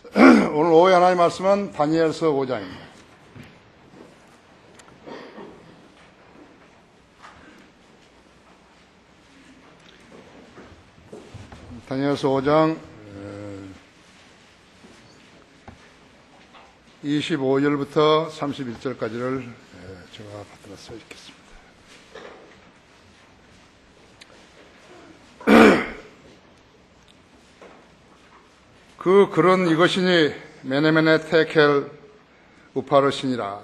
오늘 오후에 하나님 말씀은 다니엘서 5장입니다. 다니엘서 5장 25절부터 31절까지를 제가 받들어 써 있겠습니다. 그 글은 이것이니 메네메네 테켈 우파르시니라.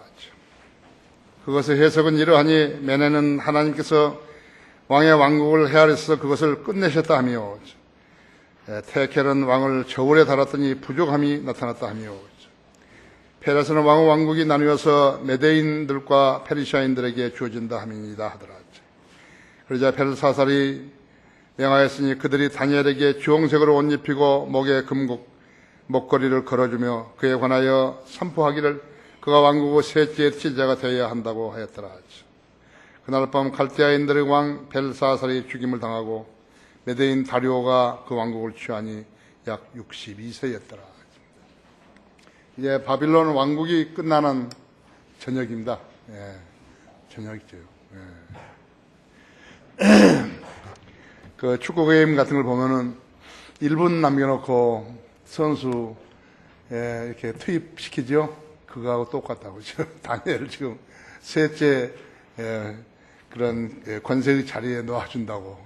그것의 해석은 이러하니 메네는 하나님께서 왕의 왕국을 헤아려서 그것을 끝내셨다 하며, 테켈은 왕을 저울에 달았더니 부족함이 나타났다 하며, 페르시아는 왕의 왕국이 나누어서 메데인들과 페르시아인들에게 주어진다 함이니이다 하더라. 그러자 벨사살이 명하였으니 그들이 다니엘에게 주홍색으로 옷 입히고 목에 목걸이를 걸어주며 그에 관하여 선포하기를 그가 왕국의 셋째 지자가 되어야 한다고 하였더라. 그날 밤 갈대아인들의 왕 벨사살이 죽임을 당하고 메데인 다리오가 그 왕국을 취하니 약 62세였더라. 이제 바빌론 왕국이 끝나는 저녁입니다. 저녁이죠. 그 축구 게임 같은 걸 보면은 1분 남겨놓고 선수 이렇게 투입시키죠. 그거하고 똑같다고. 다니엘을 지금 셋째 그런 권세의 자리에 놓아준다고.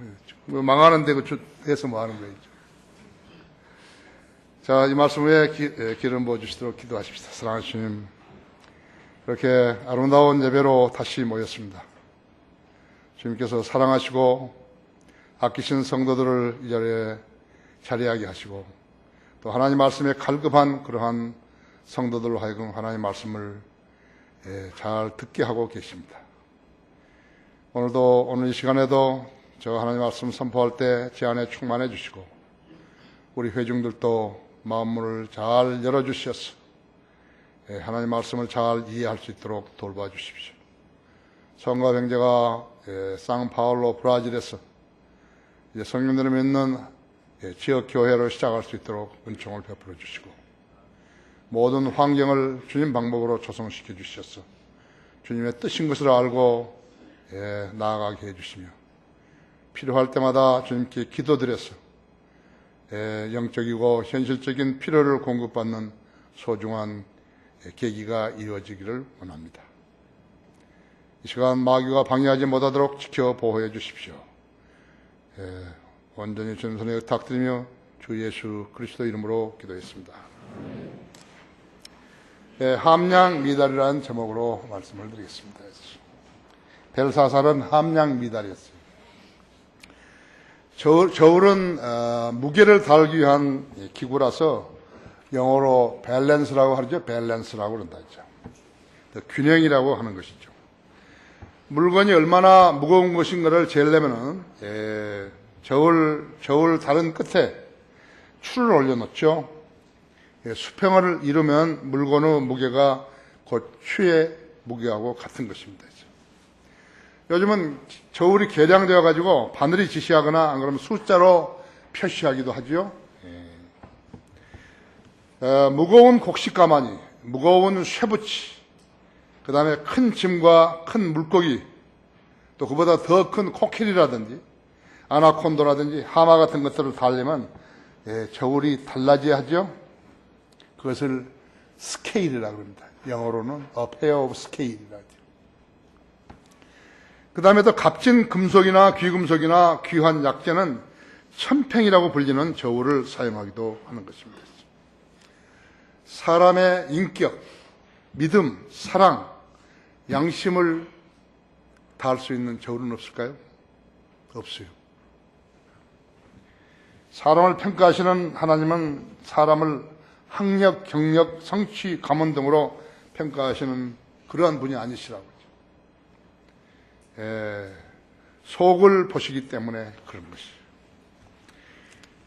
망하는데 해서 뭐 하는 거예요. 자, 이 말씀 후에 기름 부어주시도록 기도하십시다. 사랑하는 주님, 이렇게 아름다운 예배로 다시 모였습니다. 주님께서 사랑하시고 아끼신 성도들을 이 자리에 자리하게 하시고 또 하나님 말씀에 갈급한 그러한 성도들로 하여금 하나님 말씀을 잘 듣게 하고 계십니다. 오늘 이 시간에도 저 하나님 말씀 선포할 때 제 안에 충만해 주시고 우리 회중들도 마음문을 잘 열어주셔서 하나님 말씀을 잘 이해할 수 있도록 돌봐주십시오. 성과 형제가 상파울로 브라질에서 이제 성령들을 믿는 지역 교회를 시작할 수 있도록 은총을 베풀어 주시고 모든 환경을 주님 방법으로 조성시켜 주셔서 주님의 뜻인 것을 알고 나아가게 해주시며 필요할 때마다 주님께 기도드려서 영적이고 현실적인 필요를 공급받는 소중한 계기가 이루어지기를 원합니다. 이 시간 마귀가 방해하지 못하도록 지켜 보호해 주십시오. 온전히 주님 손에 의탁드리며 주 예수 그리스도 이름으로 기도했습니다. 함양 미달이라는 제목으로 말씀을 드리겠습니다. 벨사살은 함양 미달이었어요. 저울은 무게를 달기 위한 기구라서 영어로 밸런스라고 하죠. 밸런스라고 그런다 했죠. 균형이라고 하는 것이죠. 물건이 얼마나 무거운 것인가를 재려면은 저울 다른 끝에 추를 올려놓죠. 수평을 이루면 물건의 무게가 곧 추의 무게하고 같은 것입니다. 요즘은 저울이 개량되어 가지고 바늘이 지시하거나 안 그러면 숫자로 표시하기도 하죠. 무거운 곡식가마니, 무거운 쇠붙이, 그 다음에 큰 짐과 큰 물고기, 또 그보다 더 큰 코끼리라든지 아나콘도라든지 하마 같은 것들을 달려면 저울이 달라져야 하죠. 그것을 스케일이라고 합니다. 영어로는 a pair of scale이라고 하죠. 그 다음에 또 값진 금속이나 귀금속이나 귀한 약재는 천팽이라고 불리는 저울을 사용하기도 하는 것입니다. 사람의 인격, 믿음, 사랑, 양심을 다할 수 있는 저울은 없을까요? 없어요. 사람을 평가하시는 하나님은 사람을 학력, 경력, 성취, 가문 등으로 평가하시는 그러한 분이 아니시라고. 속을 보시기 때문에 그런 것이죠.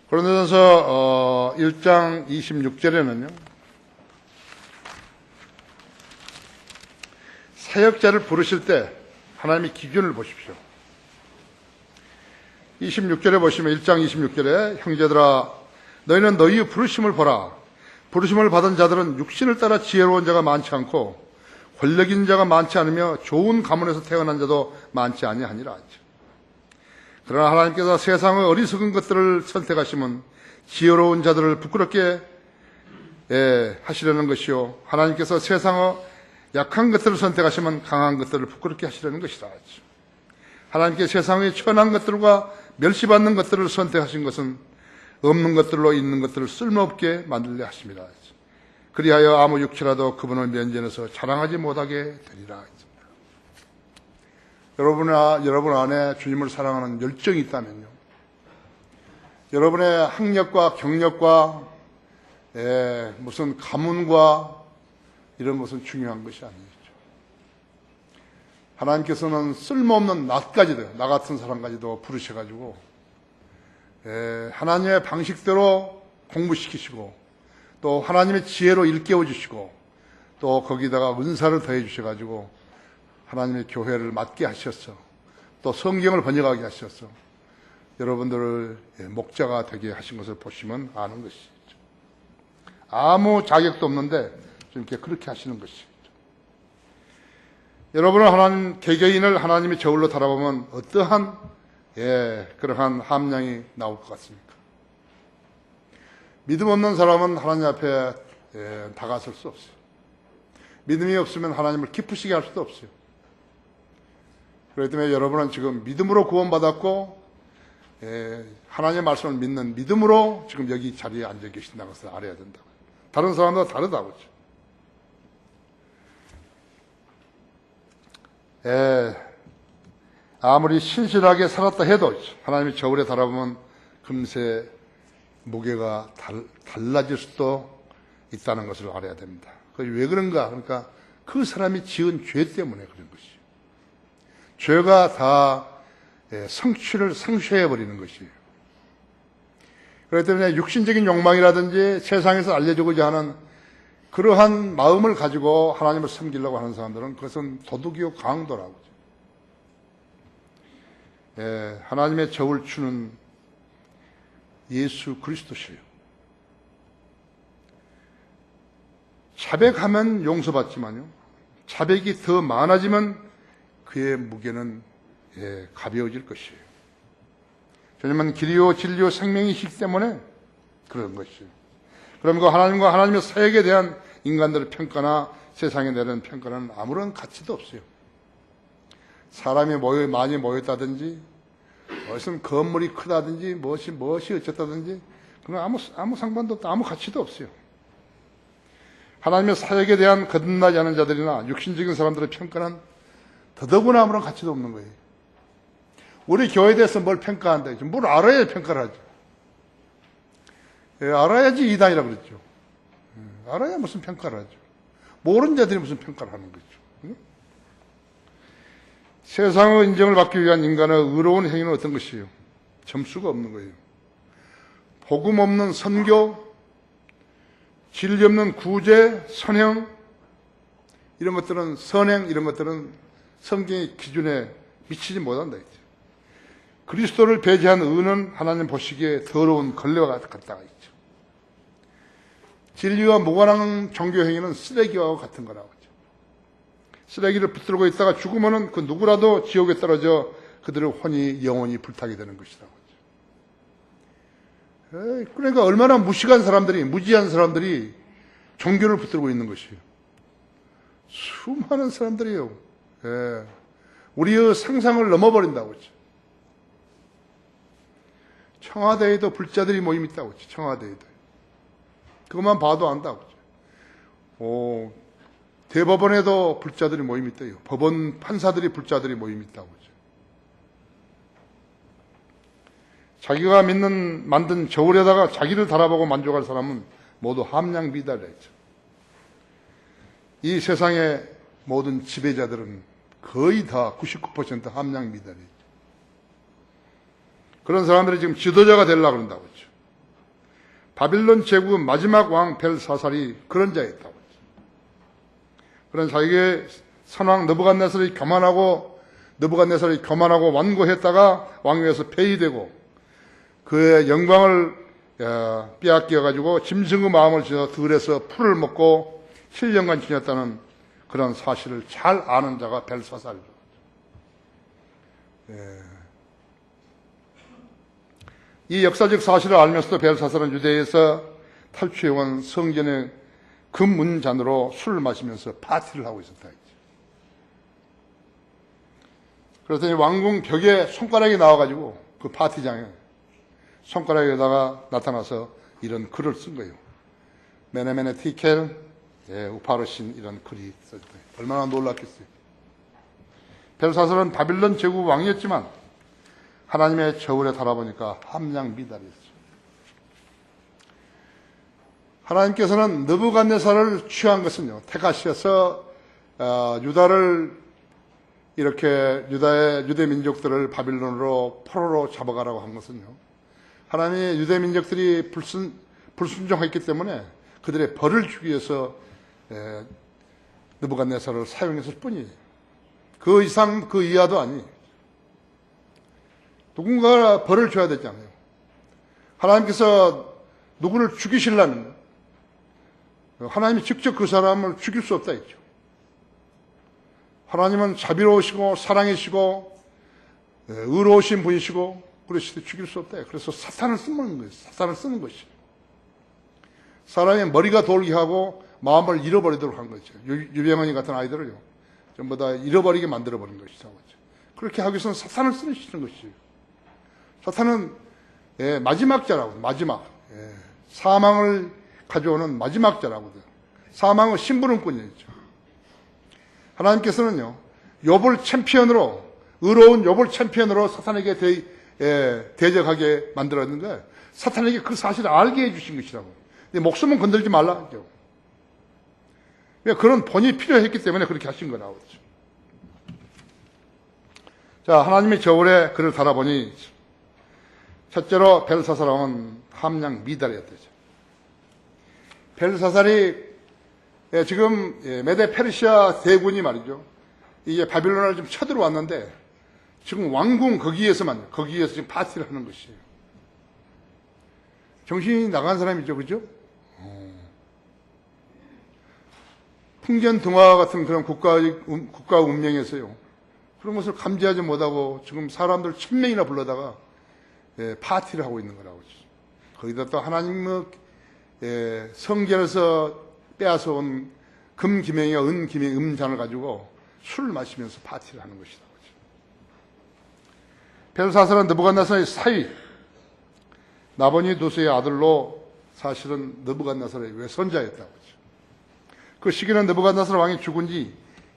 고린도전서 1장 26절에는요. 사역자를 부르실 때 하나님의 기준을 보십시오. 26절에 보시면 1장 26절에 형제들아 너희는 너희의 부르심을 보라. 부르심을 받은 자들은 육신을 따라 지혜로운 자가 많지 않고 권력 있는 자가 많지 않으며 좋은 가문에서 태어난 자도 많지 아니하니라. 그러나 하나님께서 세상의 어리석은 것들을 선택하시면 지혜로운 자들을 부끄럽게 하시려는 것이요, 하나님께서 세상의 약한 것들을 선택하시면 강한 것들을 부끄럽게 하시려는 것이다. 하나님께 세상의 천한 것들과 멸시받는 것들을 선택하신 것은 없는 것들로 있는 것들을 쓸모없게 만들려 하십니다. 그리하여 아무 육체라도 그분을 면전에서 자랑하지 못하게 되리라. 여러분 안에 주님을 사랑하는 열정이 있다면요, 여러분의 학력과 경력과 무슨 가문과 이런 무슨 중요한 것이 아니죠. 하나님께서는 쓸모없는 나까지도, 나 같은 사람까지도 부르셔가지고 하나님의 방식대로 공부시키시고 또 하나님의 지혜로 일깨워 주시고 또 거기다가 은사를 더해 주셔가지고 하나님의 교회를 맡게 하셔서 또 성경을 번역하게 하셔서 여러분들을 목자가 되게 하신 것을 보시면 아는 것이죠. 아무 자격도 없는데 주님께 그렇게 하시는 것이죠. 여러분은 하나님 개개인을 하나님의 저울로 달아보면 어떠한 그러한 함량이 나올 것 같습니까? 믿음 없는 사람은 하나님 앞에 다가설 수 없어요. 믿음이 없으면 하나님을 기쁘시게 할 수도 없어요. 그렇기 때문에 여러분은 지금 믿음으로 구원받았고 하나님의 말씀을 믿는 믿음으로 지금 여기 자리에 앉아 계신다는 것을 알아야 된다고요. 다른 사람도 다르다고죠. 아무리 신실하게 살았다 해도 하나님의 저울에 달아보면 금세 무게가 달라질 수도 있다는 것을 알아야 됩니다. 왜 그런가? 그러니까 그 사람이 지은 죄 때문에 그런 것이에요. 죄가 다 성취를 상쇄해버리는 것이에요. 그렇기 때문에 육신적인 욕망이라든지 세상에서 알려주고자 하는 그러한 마음을 가지고 하나님을 섬기려고 하는 사람들은 그것은 도둑이요 강도라고. 하나님의 저울 주는 예수 그리스도시요. 자백하면 용서받지만요, 자백이 더 많아지면 그의 무게는 가벼워질 것이에요. 왜냐하면 길이요 진리요 생명이시기 때문에 그런 것이에요. 그럼 그 하나님과 하나님의 사역에 대한 인간들의 평가나 세상에 내리는 평가는 아무런 가치도 없어요. 사람이 많이 모였다든지 무슨 건물이 크다든지 무엇이 어쨌다든지 그건 아무 상관도 없고 아무 가치도 없어요. 하나님의 사역에 대한 거듭나지 않은 자들이나 육신적인 사람들의 평가는 더더구나 아무런 가치도 없는 거예요. 우리 교회에 대해서 뭘 평가한다. 뭘 알아야 평가를 하죠. 알아야지 이단이라고 그랬죠. 알아야 무슨 평가를 하죠. 모르는 자들이 무슨 평가를 하는 거죠. 세상의 인정을 받기 위한 인간의 의로운 행위는 어떤 것이에요? 점수가 없는 거예요. 복음 없는 선교, 진리 없는 구제, 선행, 이런 것들은 선행, 이런 것들은 성경의 기준에 미치지 못한다. 그리스도를 배제한 의는 하나님 보시기에 더러운 걸레와 같다가 있죠. 진리와 무관한 종교 행위는 쓰레기와 같은 거라고 하죠. 쓰레기를 붙들고 있다가 죽으면은 그 누구라도 지옥에 떨어져 그들의 혼이 영원히 불타게 되는 것이라고 하죠. 그러니까 얼마나 무식한 사람들이, 무지한 사람들이 종교를 붙들고 있는 것이에요. 수많은 사람들이요. 우리의 상상을 넘어버린다고 하죠. 청와대에도 불자들이 모임 있다고 하죠. 청와대에도. 그것만 봐도 안다고 하죠. 대법원에도 불자들이 모임 있대요. 법원 판사들이 불자들이 모임 있다고 하죠. 자기가 만든 저울에다가 자기를 달아보고 만족할 사람은 모두 함량 미달이죠. 이 세상의 모든 지배자들은 거의 다 99% 함량 미달이죠. 그런 사람들이 지금 지도자가 되려고 그런다고 했죠. 바빌론 제국의 마지막 왕 벨사살이 그런 자였다고 했죠. 그런 자기의 선왕 느부갓네살이 교만하고 완고했다가 왕위에서 폐위되고 그의 영광을 빼앗겨가지고 짐승의 마음을 지어 들에서 풀을 먹고 7년간 지냈다는 그런 사실을 잘 아는 자가 벨사살이죠. 이 역사적 사실을 알면서도 벨사살은 유대에서 탈취해온 성전의 금문잔으로 술을 마시면서 파티를 하고 있었다. 그랬더니 왕궁 벽에 손가락이 나와가지고 그 파티장에 손가락에다가 나타나서 이런 글을 쓴 거예요. 메네메네 티켈 우파르신 이런 글이 써있다. 얼마나 놀랐겠어요. 벨사살은 바빌론 제국 왕이었지만 하나님의 저울에 달아보니까 함량 미달이었죠. 하나님께서는 느부갓네살을 취한 것은요, 택하셔서 유다를 이렇게 유대 민족들을 바빌론으로 포로로 잡아가라고 한 것은요, 하나님의 유대 민족들이 불순종했기 때문에 그들의 벌을 주기 위해서 느부갓네살을 사용했을 뿐이에요. 그 이상 그 이하도 아니에요. 누군가 벌을 줘야 되잖아요. 하나님께서 누구를 죽이시려면 하나님이 직접 그 사람을 죽일 수 없다 했죠. 하나님은 자비로우시고 사랑이시고 의로우신 분이시고 그러실 때 죽일 수 없다. 그래서 사탄을 쓰는 거예요. 사탄을 쓰는 것이에요. 사람의 머리가 돌게 하고 마음을 잃어버리도록 한 거죠. 유병헌이 같은 아이들을요, 전부 다 잃어버리게 만들어버린 것이죠. 그렇게 하기 위해서는 사탄을 쓰시는 것이에요. 사탄은 마지막 자라고, 마지막 사망을 가져오는 마지막 자라거든. 사망의 심부름꾼이었죠. 하나님께서는요, 욥을 챔피언으로, 의로운 욥을 챔피언으로 사탄에게 대적하게 만들었는 거예요. 사탄에게 그 사실을 알게 해주신 것이라고. 목숨은 건들지 말라 하죠. 그런 본이 필요했기 때문에 그렇게 하신 거라고. 자, 하나님의 저울에 그를 달아보니 첫째로 벨사살은 함량 미달이었대죠. 벨사살이 지금 메데 페르시아 대군이 말이죠, 이게 바빌론을 좀 쳐들어왔는데 지금 왕궁 거기에서 지금 파티를 하는 것이에요. 정신이 나간 사람이죠, 그죠? 풍전등화 같은 그런 국가 운명에서요, 그런 것을 감지하지 못하고 지금 사람들 1000명이나 불러다가 파티를 하고 있는 거라고. 거기다 또 하나님의 성전에서 빼앗아온 금기명이와 은기명 음잔을 가지고 술을 마시면서 파티를 하는 것이라고. 벨사살은 느부갓네살의 사위 나보니두스의 아들로 사실은 느부갓네살의 외손자였다고. 그 시기는 느부갓네살 왕이 죽은 지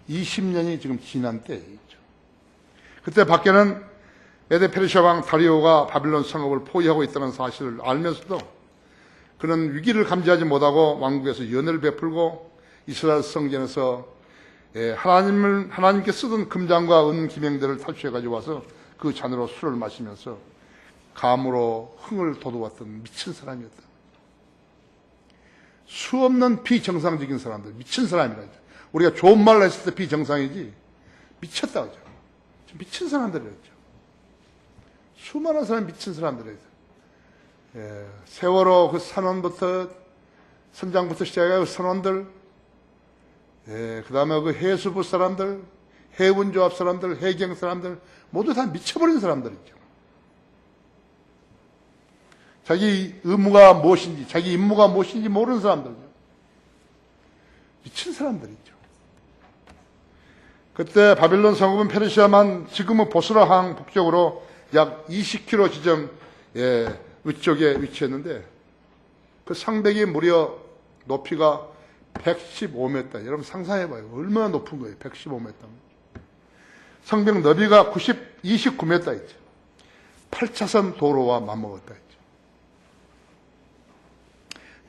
20년이 지금 지난 때이죠. 그때 밖에는 메데 페르시아 왕 다리오가 바빌론 성읍을 포위하고 있다는 사실을 알면서도 그는 위기를 감지하지 못하고 왕국에서 연을 베풀고 이스라엘 성전에서 하나님께 쓰던 금잔과 은 기명들을 탈취해 가지고 와서 그 잔으로 술을 마시면서 감으로 흥을 돋워왔던 미친 사람이었다. 수없는 비정상적인 사람들, 미친 사람이라 하죠. 우리가 좋은 말을 했을 때 비정상이지 미쳤다 하죠. 미친 사람들이었죠. 수많은 사람 미친 사람들이었죠. 세월호 그 선원부터 선장부터 시작해서 선원들, 그 다음에 그 해수부 사람들, 해운조합 사람들, 해경 사람들 모두 다 미쳐버린 사람들이죠. 자기 의무가 무엇인지, 자기 임무가 무엇인지 모르는 사람들이죠. 미친 사람들이죠. 그때 바빌론 성읍은 페르시아만 지금의 보스라항 북쪽으로 약 20km 지점 위쪽에 위치했는데 그 성벽이 무려 높이가 115m. 여러분 상상해봐요. 얼마나 높은 거예요. 115m. 성벽 너비가 29m 있죠. 8차선 도로와 맞먹었다 했죠.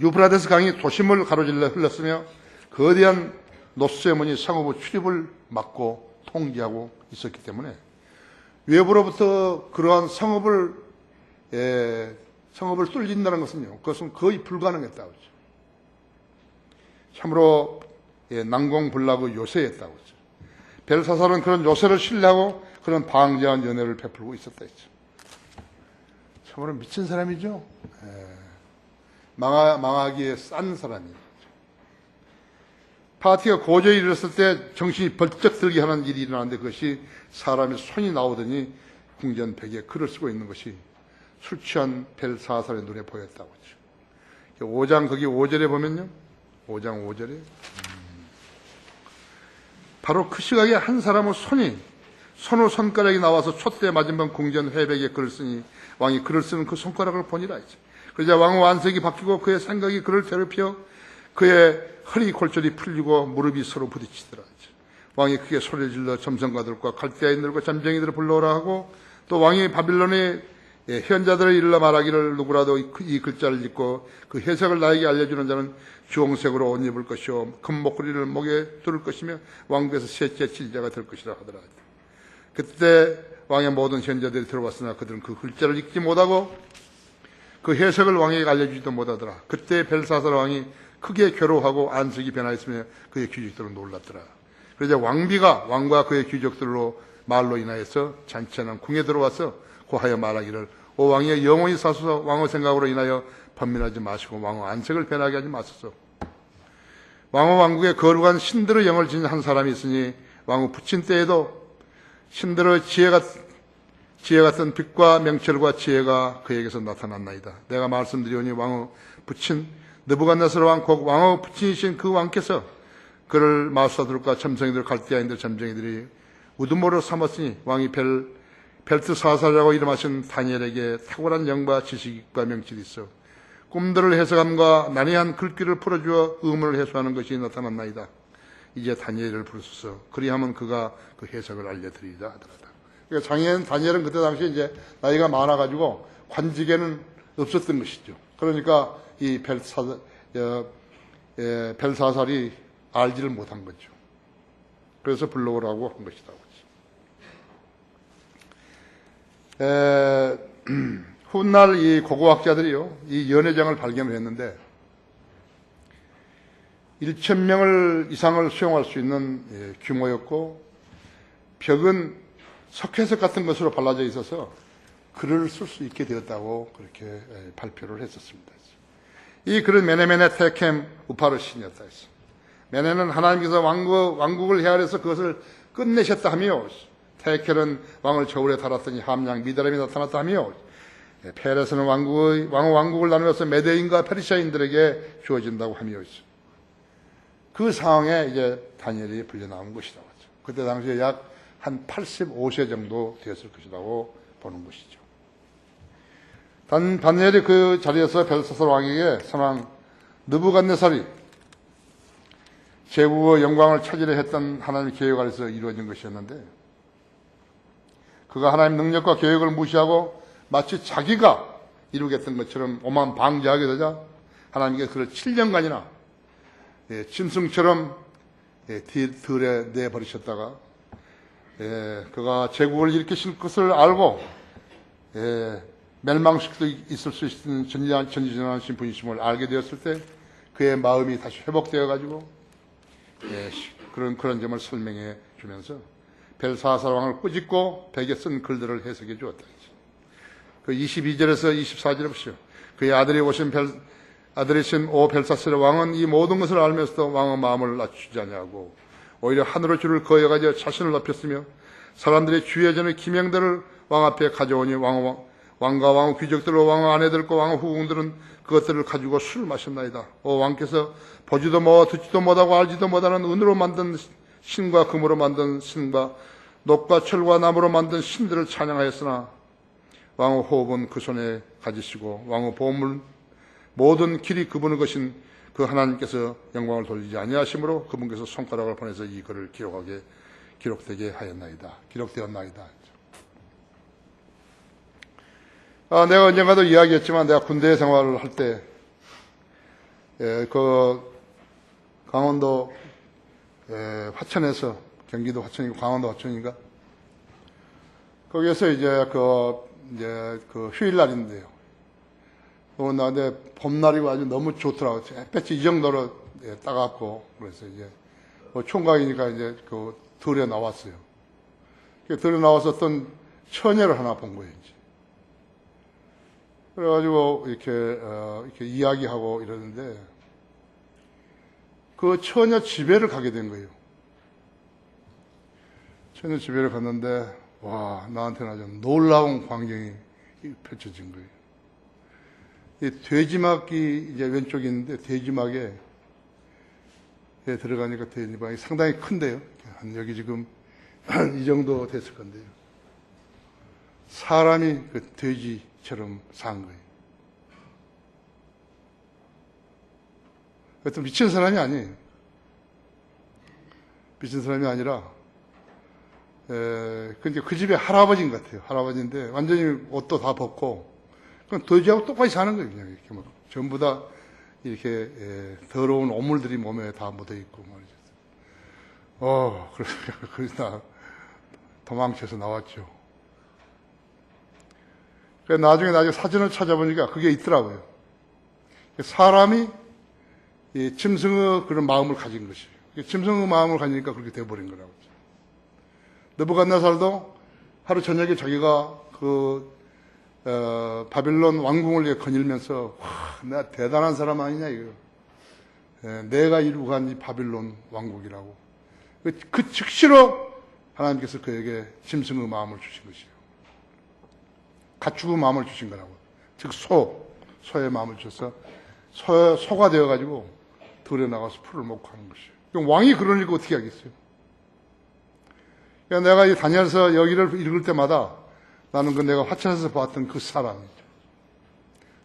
유프라데스 강이 도심을 가로질러 흘렀으며 거대한 노스의 문이 성읍의 출입을 막고 통제하고 있었기 때문에 외부로부터 그러한 성읍을 뚫린다는 것은요, 그것은 거의 불가능했다고 하죠. 참으로 난공불락의 요새였다고 하죠. 벨사살은 그런 요새를 신뢰하고 그런 방대한 연애를 베풀고 있었다 했죠. 참으로 미친 사람이죠. 망하기에 싼 사람이에요. 파티가 고조에 이르렀을 때 정신이 벌쩍 들게 하는 일이 일어나는데 그것이 사람의 손이 나오더니 궁전 벽에 글을 쓰고 있는 것이 술 취한 벨사살의 눈에 보였다고 하죠. 5장 거기 5절에 보면요. 5장 5절에 바로 그 시각에 한 사람의 손으로 손가락이 나와서 촛대 맞은 번 궁전 회백에 글을 쓰니 왕이 글을 쓰는 그 손가락을 보니라 했죠. 그러자 왕의 안색이 바뀌고 그의 생각이 그를 괴롭혀 그의 허리 골절이 풀리고 무릎이 서로 부딪히더라. 왕이 크게 소리를 질러 점성가들과 갈대아인들과 잠정이들을 불러오라 하고 또 왕이 바빌론의 현자들을 일러 말하기를 누구라도 이 글자를 읽고 그 해석을 나에게 알려주는 자는 주홍색으로 옷 입을 것이요 금목걸이를 목에 두를 것이며 왕국에서 셋째 지휘자가 될 것이라 하더라. 그때 왕의 모든 현자들이 들어왔으나 그들은 그 글자를 읽지 못하고 그 해석을 왕에게 알려주지도 못하더라. 그때 벨사살 왕이 크게 괴로워하고 안색이 변하였으며 그의 귀족들은 놀랐더라. 그러자 왕과 그의 귀족들로 말로 인하여서 잔치하는 궁에 들어와서 고하여 말하기를 오 왕이여 영원히 사소서 왕의 생각으로 인하여 번민하지 마시고 왕의 안색을 변하게 하지 마소서. 왕의 왕국에 거룩한 신들의 영을 지닌 한 사람이 있으니 왕의 부친 때에도 신들의 지혜 같은 빛과 명철과 지혜가 그에게서 나타났나이다. 내가 말씀드리오니 왕의 부친 느부갓네살 왕 곧 왕의 부친이신 그 왕께서 그를 마술사들과 점성이들 갈대아인들 점쟁이들이 우두머리로 삼았으니 왕이 벨트사살이라고 이름하신 다니엘에게 탁월한 영과 지식과 명철이 있어 꿈들을 해석함과 난해한 글귀를 풀어주어 의문을 해소하는 것이 나타났나이다. 이제 다니엘을 부르소서. 그리하면 그가 그 해석을 알려드리리라 하더라. 그러니까 장인 다니엘은 그때 당시에 이제 나이가 많아가지고 관직에는 없었던 것이죠. 그러니까 이 벨사살이 알지를 못한 거죠. 그래서 불러오라고 한 것이다. 훗날 이 고고학자들이요, 이 연회장을 발견을 했는데 1,000명을 이상을 수용할 수 있는 규모였고 벽은 석회석 같은 것으로 발라져 있어서 글을 쓸 수 있게 되었다고 그렇게 발표를 했었습니다. 이 글은 메네메네 테켐 우파르신이었다 했어. 메네는 하나님께서 왕국을 헤아려서 그것을 끝내셨다 하며 테켈은 왕을 저울에 달았더니 함양 미다람이 나타났다 하며 페레스는 왕의 왕국을 나누어서 메대인과 페르시아인들에게 주어진다고 하며 그 상황에 이제 다니엘이 불려나온 것이라고 하죠. 그때 당시에 약 한 85세 정도 되었을 것이라고 보는 것이죠. 다니엘이 그 자리에서 벨사살 왕에게 선왕 느부갓네살이 제국의 영광을 차지려 했던 하나님의 계획 아래서 이루어진 것이었는데 그가 하나님의 능력과 계획을 무시하고 마치 자기가 이루겠던 것처럼 오만 방지하게 되자 하나님께서 그를 7년간이나 짐승처럼 들에 내버리셨다가 그가 제국을 일으키실 것을 알고 멸망시키도 있을 수 있는 전지전능하신 분이심을 알게 되었을 때 그의 마음이 다시 회복되어 가지고 그런 점을 설명해 주면서 벨사살 왕을 꾸짖고 벽에 쓴 글들을 해석해 주었다. 그 22절에서 24절에 보시오. 그의 아들이신 오 벨사살의 왕은 이 모든 것을 알면서도 왕의 마음을 낮추지 아니하고 오히려 하늘의 주를 거여가지고 자신을 높였으며 사람들의 주의 전의 기명들을 왕 앞에 가져오니 왕과 왕의 귀족들과 왕의 아내들과 왕의 후궁들은 그것들을 가지고 술을 마셨나이다. 오 왕께서 보지도 못 듣지도 못하고 알지도 못하는 은으로 만든 신과 금으로 만든 신과 녹과 철과 나무로 만든 신들을 찬양하였으나 왕의 호흡은 그 손에 가지시고 왕의 보물 모든 길이 그분의 것인 그 하나님께서 영광을 돌리지 아니하심으로 그분께서 손가락을 보내서 이 글을 기록되게 하였나이다. 기록되었나이다. 내가 언젠가도 이야기했지만 내가 군대 생활을 할 때 그 강원도 화천에서 경기도 화천이고 강원도 화천인가 거기에서 이제 그 휴일날인데요. 나한테 봄날이고 아주 너무 좋더라고. 햇볕이 이 정도로 따갑고 그래서 이제 총각이니까 이제 그 들에 나왔어요. 들에 나와서 어떤 처녀를 하나 본 거예요. 이제. 그래가지고 이렇게 이야기하고 이러는데 그 처녀 집에를 가게 된 거예요. 처녀 집에를 갔는데 와, 나한테는 아주 놀라운 광경이 펼쳐진 거예요. 이 돼지막이 이제 왼쪽에 있는데 돼지막에 들어가니까 돼지막이 상당히 큰데요. 한 여기 지금 이 정도 됐을 건데요. 사람이 그 돼지처럼 산 거예요. 그것도 미친 사람이 아니에요. 미친 사람이 아니라 근데 그 집에 할아버지인 것 같아요. 할아버지인데 완전히 옷도 다 벗고 그냥 돼지하고 똑같이 사는 거예요. 그냥 이렇게 막 전부 다 이렇게 더러운 오물들이 몸에 다 묻어 있고 말이죠. 그래서 도망쳐서 나왔죠. 그래서 나중에 사진을 찾아보니까 그게 있더라고요. 사람이 이 짐승의 그런 마음을 가진 것이에요. 짐승의 마음을 가지니까 그렇게 돼버린 거라고. 느부갓네살도 하루 저녁에 자기가 바빌론 왕궁을 거닐면서 내가 대단한 사람 아니냐 이거. 내가 이루고 간 이 바빌론 왕국이라고. 그 즉시로 하나님께서 그에게 짐승의 마음을 주신 것이에요. 가축의 마음을 주신 거라고. 즉 소의 마음을 주셔서 소가 되어가지고 들에 나가서 풀을 먹고 하는 것이에요. 그럼 왕이 그러니까 어떻게 하겠어요? 그러니까 내가 이 다니엘서 여기를 읽을 때마다 나는 내가 화천에서 봤던 그 사람이죠.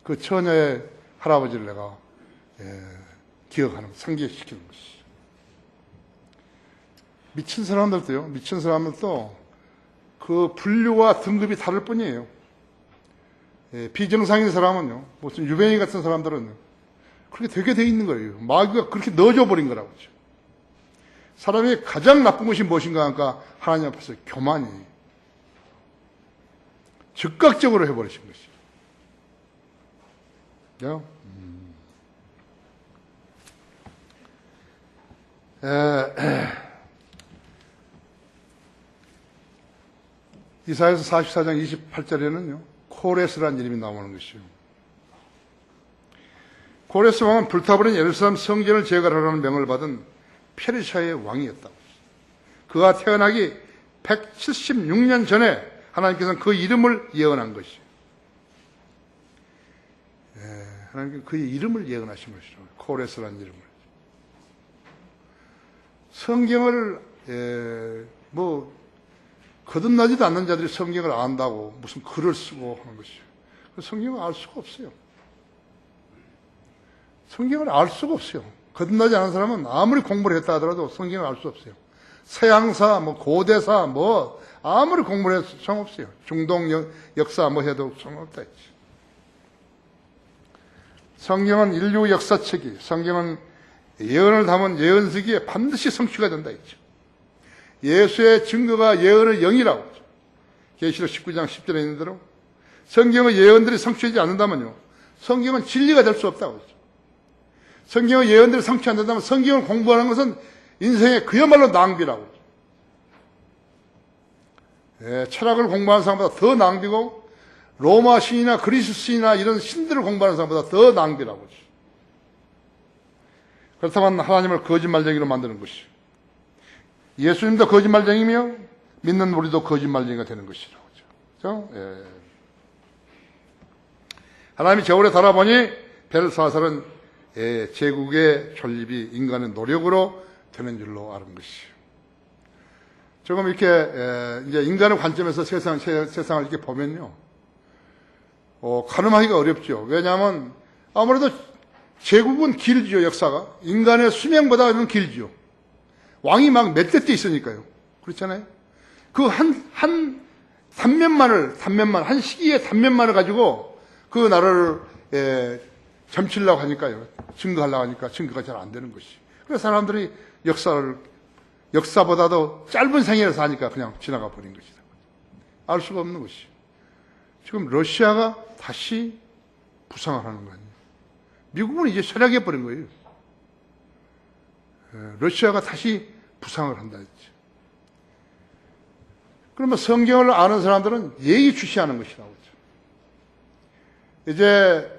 그 처녀의 할아버지를 내가 기억하는, 상기시키는 것이죠. 미친 사람들도 그 분류와 등급이 다를 뿐이에요. 비정상인 사람은요, 무슨 유병희 같은 사람들은 그렇게 되게 돼 있는 거예요. 마귀가 그렇게 넣어줘 버린 거라고. 사람이 가장 나쁜 것이 무엇인가 하니까 하나님 앞에서 교만이 즉각적으로 해버리신 것이죠. 이사야서 44장 28절에는요 코레스라는 이름이 나오는 것이요. 코레스 왕은 불타버린 예루살렘 성전을 재건하라는 명을 받은 페르시아의 왕이었다. 그가 태어나기 176년 전에 하나님께서는 그 이름을 예언한 것이에요. 하나님께서 그의 이름을 예언하신 것이죠. 코레스라는 이름을. 성경을 거듭나지도 않는 자들이 성경을 안다고 무슨 글을 쓰고 하는 것이죠. 성경을 알 수가 없어요. 성경을 알 수가 없어요. 거듭나지 않은 사람은 아무리 공부를 했다 하더라도 성경을 알 수 없어요. 서양사, 고대사, 아무리 공부를 해도 소용없어요. 중동 역사 해도 소용없다 했지. 성경은 인류 역사책이, 성경은 예언을 담은 예언서기에 반드시 성취가 된다 했죠. 예수의 증거가 예언의 영이라고 했죠. 계시록 19장 10절에 있는 대로 성경의 예언들이 성취되지 않는다면요, 성경은 진리가 될 수 없다고 했죠. 성경의 예언들이 성취 안 된다면 성경을 공부하는 것은 인생의 그야말로 낭비라고. 철학을 공부하는 사람보다 더 낭비고 로마 신이나 그리스 신이나 이런 신들을 공부하는 사람보다 더 낭비라고. 그렇다면 하나님을 거짓말쟁이로 만드는 것이죠. 예수님도 거짓말쟁이며 믿는 우리도 거짓말쟁이가 되는 것이라고. 그렇죠? 하나님이 저울에 달아보니 벨사살은 제국의 존립이 인간의 노력으로 되는 줄로 아는 것이에요. 조금 이렇게 이제 인간의 관점에서 세상을 이렇게 보면요, 가늠하기가 어렵죠. 왜냐하면 아무래도 제국은 길죠. 역사가 인간의 수명보다는 길죠. 왕이 막 몇 대 때 있으니까요. 그렇잖아요. 그 한 시기의 단면만을 가지고 그 나라를 점치려고 하니까요, 증거하려고 하니까 증거가 잘 안 되는 것이. 그래서 사람들이 역사보다도 짧은 생애를 사니까 그냥 지나가 버린 것이다. 알 수가 없는 것이. 지금 러시아가 다시 부상을 하는 거 아니에요. 미국은 이제 쇠락해 버린 거예요. 러시아가 다시 부상을 한다 했죠. 그러면 성경을 아는 사람들은 예의주시하는 것이라고 했죠. 이제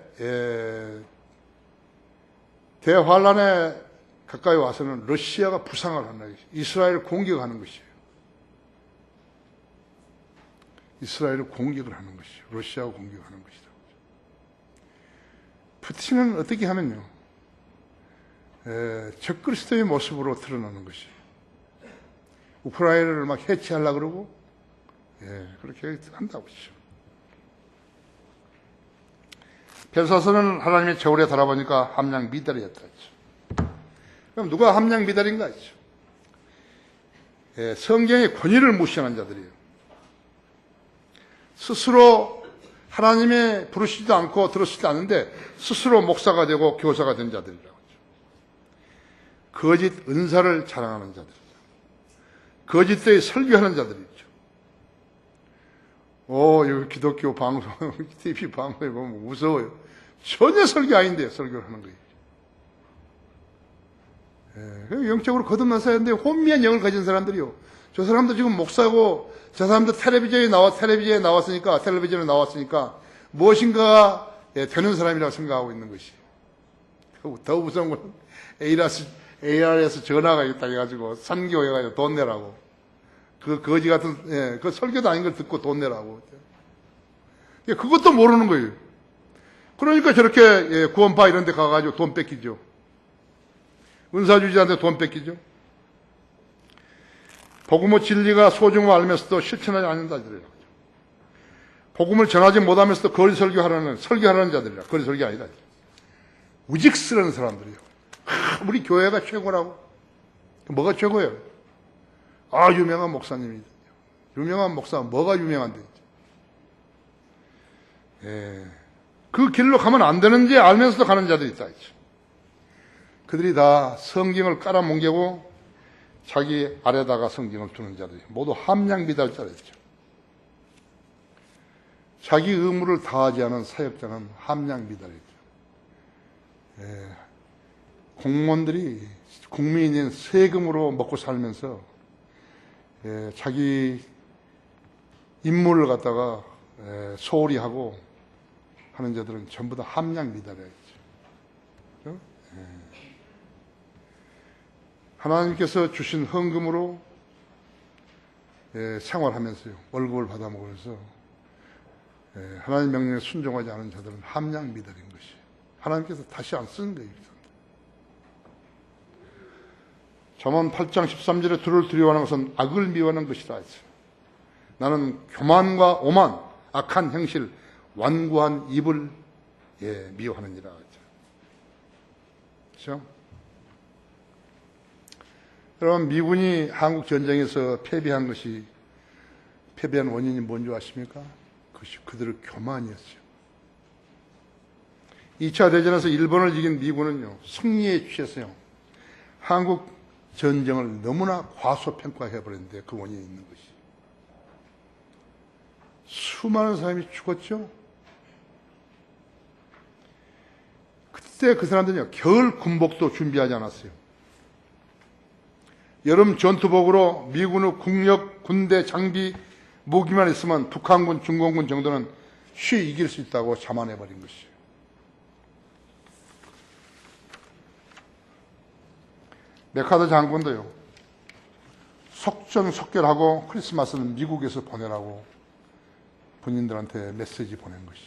대환란에 가까이 와서는 러시아가 부상을 하는 것이에요. 이스라엘을 공격하는 것이에요. 이스라엘을 공격을 하는 것이에요. 러시아가 공격하는 것이다. 푸틴은 어떻게 하면요, 적그리스도의 모습으로 드러나는 것이에요. 우크라이나를 막 해체하려고 그러고, 그렇게 한다고 하죠. 벨사스는 하나님의 저울에 달아보니까 함량 미달이었다 했죠. 그럼 누가 함량 미달인가 했죠. 성경의 권위를 무시하는 자들이에요. 스스로 하나님의 부르시지도 않고 들으시지도 않는데 스스로 목사가 되고 교사가 된 자들이라고 하죠. 거짓 은사를 자랑하는 자들이죠. 거짓되이 설교하는 자들이죠. 여기 기독교 방송, TV 방송에 보면 무서워요. 전혀 설교 아닌데 설교를 하는 거예요. 영적으로 거듭나서 하는데 혼미한 영을 가진 사람들이요. 저 사람도 지금 목사고, 저 사람도 텔레비전에 나왔으니까 무엇인가 되는 사람이라고 생각하고 있는 것이에요. 더 무서운 건 AR에서 전화가 있다 해가지고 산교해가지고 돈 내라고. 그 거지 같은, 그 설교도 아닌 걸 듣고 돈 내라고. 그것도 모르는 거예요. 그러니까 저렇게 구원파 이런 데 가가지고 돈 뺏기죠. 은사주지한테 돈 뺏기죠. 복음의 진리가 소중함을 알면서도 실천하지 않는 자들이라고 하죠. 복음을 전하지 못하면서도 거리 설교하라는 자들이라. 거리 설교 아니다. 우직스러운 사람들이요. 우리 교회가 최고라고. 뭐가 최고예요? 유명한 목사님이죠. 유명한 목사, 뭐가 유명한데? 그 길로 가면 안 되는지 알면서도 가는 자들이 있다. 그들이 다 성경을 깔아뭉개고 자기 아래다가 성경을 두는 자들이 모두 함량미달자였죠. 자기 의무를 다하지 않은 사역자는 함량미달이죠. 공무원들이 국민인 세금으로 먹고 살면서 자기 임무를 갖다가 소홀히 하고 하는 자들은 전부 다 함량미달이죠. 하나님께서 주신 헌금으로 생활하면서요, 월급을 받아먹으면서 하나님 명령에 순종하지 않은 자들은 함량미달인 것이에요. 하나님께서 다시 안 쓰는 거예요. 잠언 8장 13절에 두를 두려워하는 것은 악을 미워하는 것이라 했어요. 나는 교만과 오만, 악한 행실, 완고한 입을 미워하느니라 했죠. 그렇죠? 여러분, 미군이 한국 전쟁에서 패배한 원인이 뭔지 아십니까? 그것이 그들의 교만이었어요. 2차 대전에서 일본을 이긴 미군은요, 승리에 취했어요. 한국 전쟁을 너무나 과소평가해버렸는데 그 원인이 있는 것이. 수많은 사람이 죽었죠? 그때 그 사람들은요, 겨울 군복도 준비하지 않았어요. 여름 전투복으로 미군의 국력, 군대, 장비, 무기만 있으면 북한군, 중공군 정도는 쉬이 이길 수 있다고 자만해버린 것이에요. 메카더 장군도요, 속전속결하고 크리스마스는 미국에서 보내라고 군인들한테 메시지 보낸 것이.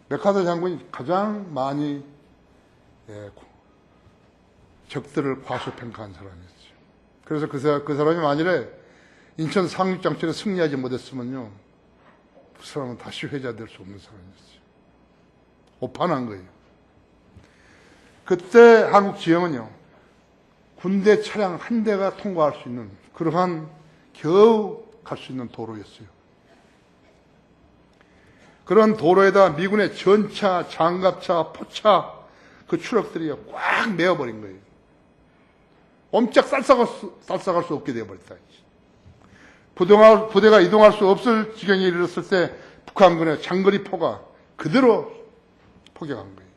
메카더 장군이 가장 많이 적들을 과소평가한 사람이었죠. 그래서 그 사람이 만일에 인천 상륙작전에 승리하지 못했으면요, 그 사람은 다시 회자될 수 없는 사람이었어요. 오판한 거예요. 그때 한국 지형은요, 군대 차량 한 대가 통과할 수 있는 그러한 겨우 갈 수 있는 도로였어요. 그런 도로에다 미군의 전차, 장갑차, 포차 그 추락들이 꽉 메어버린 거예요. 옴짝 쌀쌀할 수 없게 되어버렸다. 부대가 이동할 수 없을 지경에 이르렀을 때 북한군의 장거리 포가 그대로 포격한 거예요.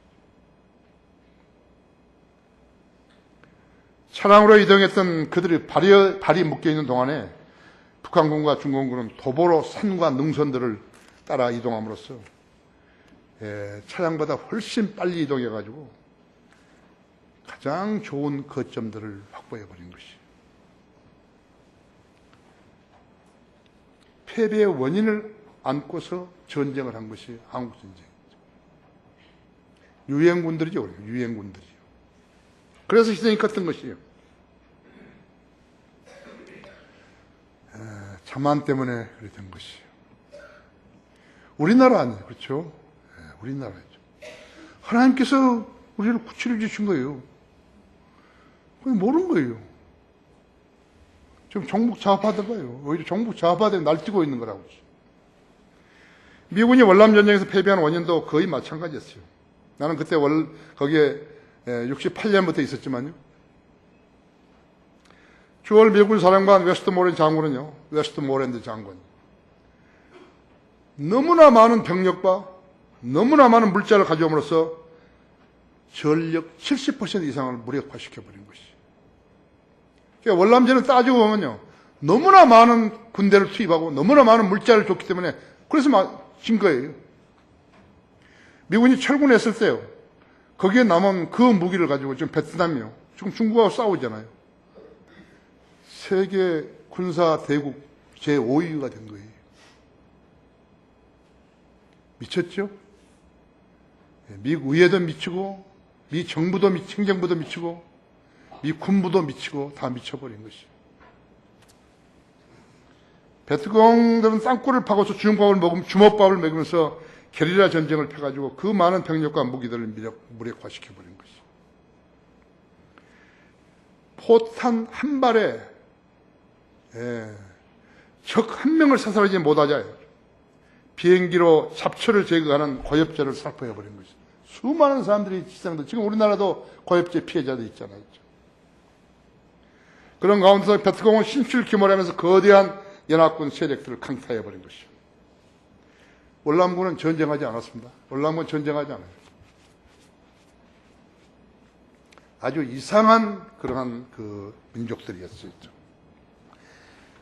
차량으로 이동했던 그들이 발이 묶여있는 동안에 북한군과 중공군은 도보로 산과 능선들을 따라 이동함으로써 차량보다 훨씬 빨리 이동해가지고 가장 좋은 거점들을 확보해버린 것이 패배의 원인을 안고서 전쟁을 한 것이 한국전쟁이죠. 유엔군들이죠. 유엔군들이요. 그래서 희생이 컸던 것이에요. 자만 때문에 그래 된 것이에요. 우리나라 아니에요. 그렇죠? 우리나라죠. 하나님께서 우리를 구출해 주신 거예요. 그건 모르는 거예요. 지금 종북 좌파된 거예요. 오히려 종북 좌파된 날뛰고 있는 거라고. 미군이 월남전쟁에서 패배한 원인도 거의 마찬가지였어요. 나는 그때 거기에 68년부터 있었지만요. 주월 미군 사령관 웨스트모랜드 장군. 너무나 많은 병력과 너무나 많은 물자를 가져옴으로써 전력 70% 이상을 무력화시켜버린 것이. 그러니까 월남전을 따지고 보면요. 너무나 많은 군대를 투입하고 너무나 많은 물자를 줬기 때문에 그래서 진 거예요. 미군이 철군했을 때요. 거기에 남은 그 무기를 가지고 지금 베트남이요. 지금 중국하고 싸우잖아요. 세계 군사 대국 제5위가 된 거예요. 미쳤죠? 미 의회도 미치고, 미 정부도 행정부도 미치고, 미 군부도 미치고 다 미쳐버린 것이에요. 베트공들은 땅굴을 파고서 주먹밥을 먹으면서 게릴라 전쟁을 펴가지고 그 많은 병력과 무기들을 무력화시켜버린 것이에요. 포탄 한 발에 적 한 명을 사살하지 못하자 비행기로 잡초를 제거하는 고엽제를 살포해버린 것이죠. 수많은 사람들이 희생돼. 지금 우리나라도 고엽제 피해자들 있잖아요. 그런 가운데서 베트공은 신출귀몰하면서 거대한 연합군 세력들을 강타해버린 것이죠. 월남군은 전쟁하지 않았습니다. 월남군은 전쟁하지 않아요. 아주 이상한 그러한 그 민족들이었어요.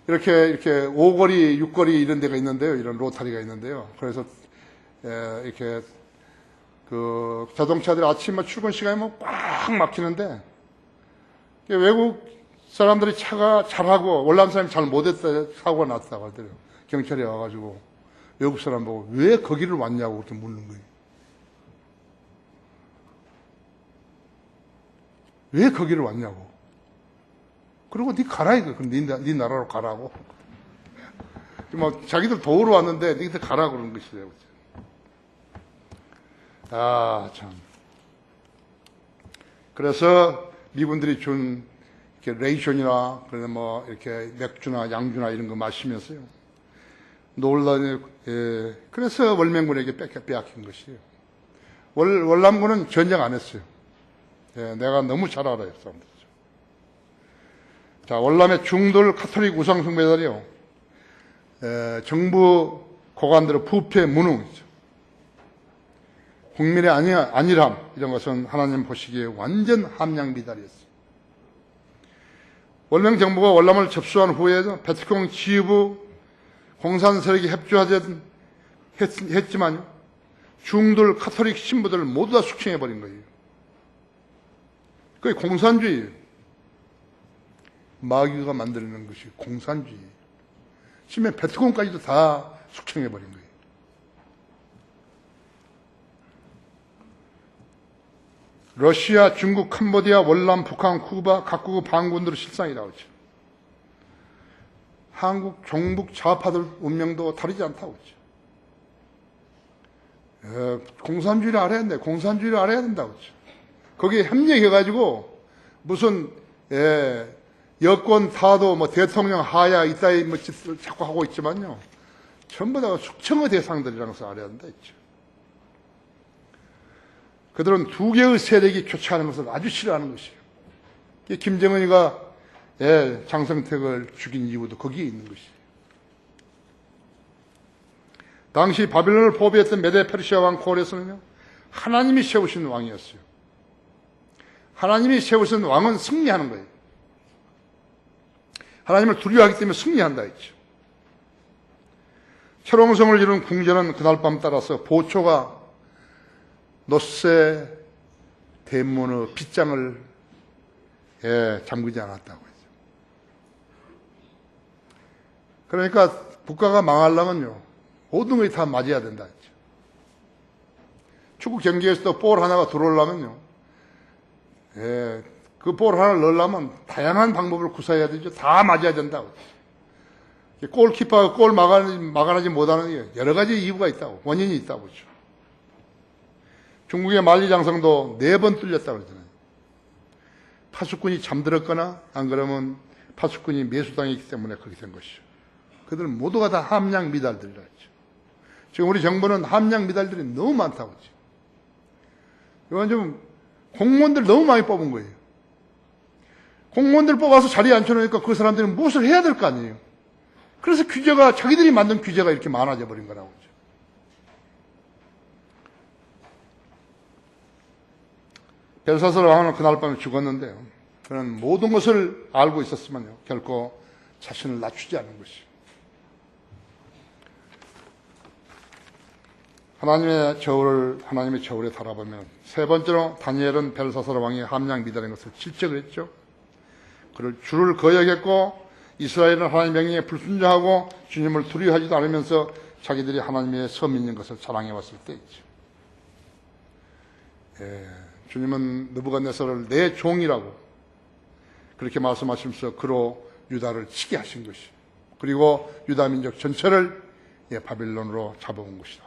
이렇게 5거리, 6거리 이런 데가 있는데요. 이런 로타리가 있는데요. 그래서 이렇게 그 자동차들이 아침에 출근 시간이면 꽉 막히는데 외국 사람들이 차가 잘하고 월남 사람이 잘 못했다 사고가 났다고 하더래요. 경찰이 와가지고 외국 사람 보고 왜 거기를 왔냐고 그렇게 묻는 거예요. 왜 거기를 왔냐고. 그리고 니 가라 이거. 그럼 니 나라로 가라고. 뭐 자기들 도우러 왔는데 니들 가라 그러는 것이래요. 아 참. 그래서 미군들이 준 이렇게 레이션이나 그래서 뭐 이렇게 맥주나 양주나 이런 거 마시면서요. 놀라니 그래서 월맹군에게 빼앗긴 것이에요. 월남군은 전쟁 안 했어요. 내가 너무 잘 알아요, 사람들. 자, 월남의 중돌 카톨릭 우상숭배자리요. 정부 고관들의 부패 무능이죠. 국민의 안일함 이런 것은 하나님 보시기에 완전 함량미달이었어요. 월명 정부가 월남을 접수한 후에 베트콩 지휘부 공산 세력이 협조하지 했지만 중돌 카톨릭 신부들을 모두 다 숙청해버린 거예요. 그게 공산주의예요. 마귀가 만들어낸 것이 공산주의예요. 심지어 베트콩까지도 다 숙청해버린 거예요. 러시아, 중국, 캄보디아, 월남, 북한, 쿠바 각국의 반군들의 실상이라고 하죠. 한국 종북 좌파들 운명도 다르지 않다고 하죠. 공산주의를 알아야 된다. 공산주의를 알아야 된다고 하죠. 거기에 협력해가지고 무슨 여권 타도 뭐 대통령 하야 이따위 뭐 짓을 자꾸 하고 있지만요. 전부 다 숙청의 대상들이라는 것을 알아야 된다 했죠. 그들은 두 개의 세력이 교차하는 것을 아주 싫어하는 것이에요. 김정은이가 장성택을 죽인 이유도 거기에 있는 것이에요. 당시 바빌론을 포비했던 메데 페르시아 왕 고레스는요. 하나님이 세우신 왕이었어요. 하나님이 세우신 왕은 승리하는 거예요. 하나님을 두려워하기 때문에 승리한다 했죠. 철옹성을 이룬 궁전은 그날 밤 따라서 보초가 노쇠 대문의 빗장을 잠그지 않았다고 했죠. 그러니까 국가가 망하려면요, 모든 것이 다 맞아야 된다 했죠. 축구 경기에서도 볼 하나가 들어오려면요, 그 볼 하나를 넣으려면 다양한 방법을 구사해야 되죠. 다 맞아야 된다고 했죠. 골키퍼가 골 막아내지 못하는 게 여러 가지 이유가 있다고, 원인이 있다고 그죠. 중국의 만리장성도 4번 뚫렸다고 그러잖아요. 파수꾼이 잠들었거나 안 그러면 파수꾼이 매수당했기 때문에 그렇게 된 것이죠. 그들 모두가 다 함량 미달들이라 했죠. 지금 우리 정부는 함량 미달들이 너무 많다고 했죠. 이건 좀 공무원들 너무 많이 뽑은 거예요. 공무원들 뽑아서 자리에 앉혀놓으니까 그 사람들은 무엇을 해야 될 거 아니에요. 그래서 규제가, 자기들이 만든 규제가 이렇게 많아져 버린 거라고 하죠. 벨사스라 왕은 그날 밤에 죽었는데요, 그는 모든 것을 알고 있었지만요, 결코 자신을 낮추지 않은 것이죠. 하나님의 저울에 달아보면 세 번째로 다니엘은 벨사스라 왕이 함량 미달인 것을 질책을 했죠. 그를 주를 거역했고 이스라엘은 하나님의 명령에 불순종하고 주님을 두려워하지도 않으면서 자기들이 하나님의 서민인 것을 자랑해왔을 때있죠. 주님은 느부갓네살을 내 종이라고 그렇게 말씀하시면서 그로 유다를 치게 하신 것이죠. 그리고 유다 민족 전체를 바빌론으로 잡아온 것이다.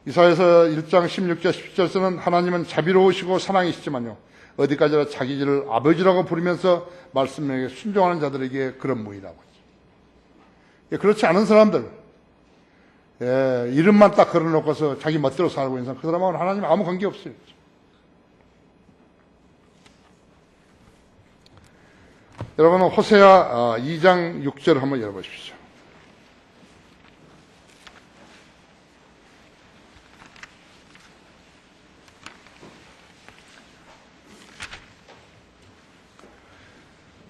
이사야서 1장 16절 17절에서는 하나님은 자비로우시고 사랑이시지만요, 어디까지나 자기 질을 아버지라고 부르면서 말씀에 순종하는 자들에게 그런 모이라고 하죠. 그렇지 않은 사람들, 이름만 딱 걸어놓고서 자기 멋대로 살고 있는 사람, 그 사람하고는 하나님 아무 관계 없어요. 여러분, 호세아 2장 6절 한번 열어보십시오.